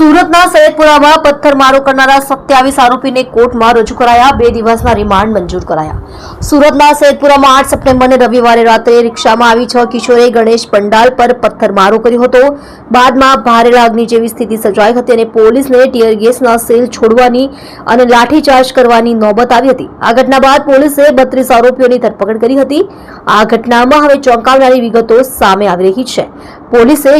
સુરતના સૈયદપુરામાં પથ્થરમારો કરનારા 27 આરોપીને કોર્ટમાં રજૂ કરાયા. 2 દિવસના રિમાન્ડ મંજૂર કરાયા. સુરતના સૈયદપુરામાં 8 સપ્ટેમ્બરને રવિવારે રાત્રે રિક્ષામાં આવી 6 કિશોરે ગણેશ પંડાલ પર પથ્થરમારો કર્યો હતો. બાદમાં ભારે લાગણી જેવી સ્થિતિ સર્જાઈ હતી અને પોલીસને ટીયર ગેસના સેલ છોડવાની અને લાઠીચાર્જ કરવાની નોબત આવી હતી. આ ઘટના બાદ પોલીસે 32 આરોપીઓની ધરપકડ કરી હતી. આ ઘટનામાં હવે ચોંકાવનારી વિગતો સામે આવી રહી છે. પોલીસે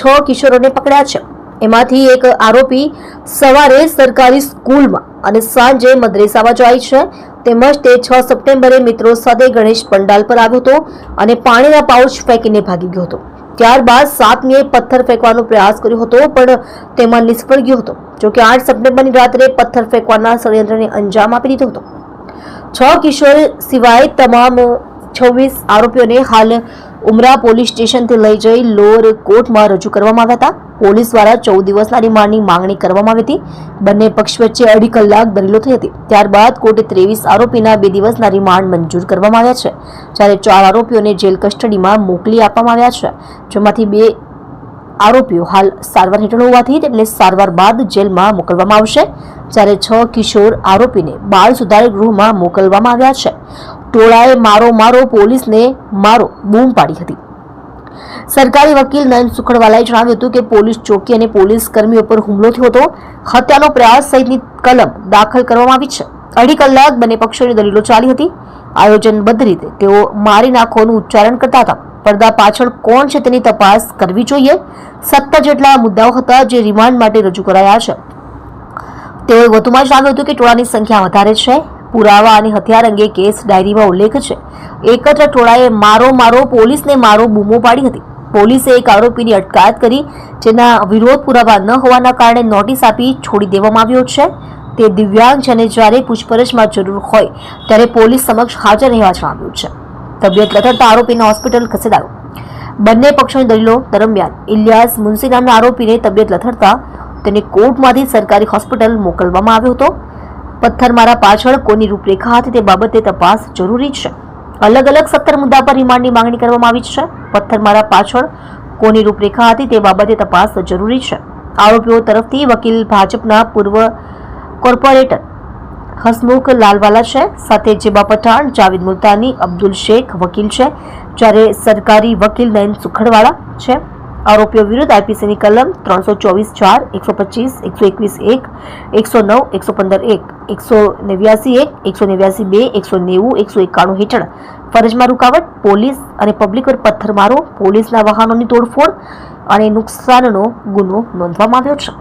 6 કિશોરોને પકડ્યા છે. એમાંથી એક આરોપી સવારે સરકારી સ્કૂલમાં અને સાંજે મદ્રેસામાં જાય છે. તેમજ તે 6 સપ્ટેમ્બરે મિત્રો સાથે ગણેશ પંડાલ પર આવ્યો હતો અને પાણીના પાઉચ ફેંકીને ભાગી ગયો હતો. ત્યારબાદ 7મીએ પથ્થર ફેંકવાનો પ્રયાસ કર્યો હતો પણ તેમાં નિષ્ફળ ગયો હતો. જોકે 8 સપ્ટેમ્બરની રાત્રે પથ્થર ફેંકવાના ષડયંત્રને અંજામ આપી દીધો હતો. 6 કિશોર સિવાય તમામ 26 આરોપીઓને હાલ ઉમરા પોલીસ સ્ટેશનથી લઈ જઈ લોઅર કોર્ટમાં રજૂ કરવામાં આવ્યા હતા. પોલીસ દ્વારા 14 દિવસના રિમાન્ડની માંગણી કરવામાં આવી હતી. બંને પક્ષ વચ્ચે 2.5 કલાક દલીલો થઈ હતી. ત્યારબાદ કોર્ટે 23 આરોપીના 2 દિવસના રિમાન્ડ મંજૂર કરવામાં આવ્યા છે, જ્યારે 4 આરોપીઓને જેલ કસ્ટડીમાં મોકલી આપવામાં આવ્યા છે, જેમાંથી 2 આરોપીઓ હાલ સારવાર હેઠળ હોવાથી તેમને સારવાર બાદ જેલમાં મોકલવામાં આવશે, જ્યારે 6 કિશોર આરોપીને બાળ સુધાર ગૃહમાં મોકલવામાં આવ્યા છે. ટોળાએ મારો પોલીસને મારો બૂમ પાડી હતી. સરકારી વકીલ નયન સુખડવાલાએ જણાવ્યું હતું કે પોલીસ ચોકી અને પોલીસ કર્મીઓ પર હુમલો થયો હતો. હત્યાનો પ્રયાસ સહિતની કલમ દાખલ કરવામાં આવી છે. 2.5 કલાક બંને પક્ષોની દલીલો ચાલી હતી. આયોજનબદ્ધ રીતે તેઓ મારી નાખોનું ઉચ્ચારણ કરતા હતા. પડદા પાછળ કોણ છે તેની તપાસ કરવી જોઈએ. 17 જેટલા મુદ્દાઓ હતા જે રિમાન્ડ માટે રજૂ કરાયા છે. તેઓએ વધુમાં જણાવ્યું હતું કે ટોળાની સંખ્યા વધારે છે. પુરાવા અને હથિયાર અંગે કેસ ડાયરીમાં ઉલ્લેખ છે. એકત્ર ટોળાએ મારો પોલીસને મારો બૂમો પાડી હતી. પોલીસે એક આરોપીની અટકાયત કરી, જેના વિરોધ પુરાવા ન હોવાના કારણે નોટિસ આપી છોડી દેવામાં આવ્યો છે. તે દિવ્યાંગ છે અને જ્યારે પૂછપરછમાં જરૂર હોય ત્યારે પોલીસ સમક્ષ હાજર રહેવા જણાવ્યું છે. તબિયત લથડતા આરોપીને હોસ્પિટલ ખસેડાયો. બંને પક્ષોની દલીલો દરમિયાન ઇલિયાસ મુનસી નામના આરોપીને તબિયત લથડતા તેને કોર્ટમાંથી સરકારી હોસ્પિટલ મોકલવામાં આવ્યો હતો. પથ્થરમારા પાછળ કોની રૂપરેખા હતી તે બાબતે તપાસ જરૂરી છે. અલગ 17 મુદ્દા પર રિમાન્ડની માંગણી કરવામાં આવી છે. પથ્થરમારા પાછળ કોની રૂપરેખા હતી તે બાબતે તપાસ જરૂરી છે. આરોપીઓ તરફથી વકીલ ભાજપના પૂર્વ કોર્પોરેટર હસમુખ લાલવાલા છે, સાથે જેબા પઠાણ, જાવેદ મુલ્તાની, અબ્દુલ શેખ વકીલ છે, જ્યારે સરકારી વકીલ નયન સુખડવાલા છે. આરોપીઓ વિરુદ્ધ આઈપીસીની કલમ 324(4), 125, 121(1), 109, 115(1), 189(1), 189(2), 190, 191 હેઠળ ફરજમાં રૂકાવટ, પોલીસ અને પબ્લિક પર પથ્થરમારો, પોલીસના વાહનોની તોડફોડ અને નુકસાનનો ગુનો નોંધવામાં આવ્યો છે.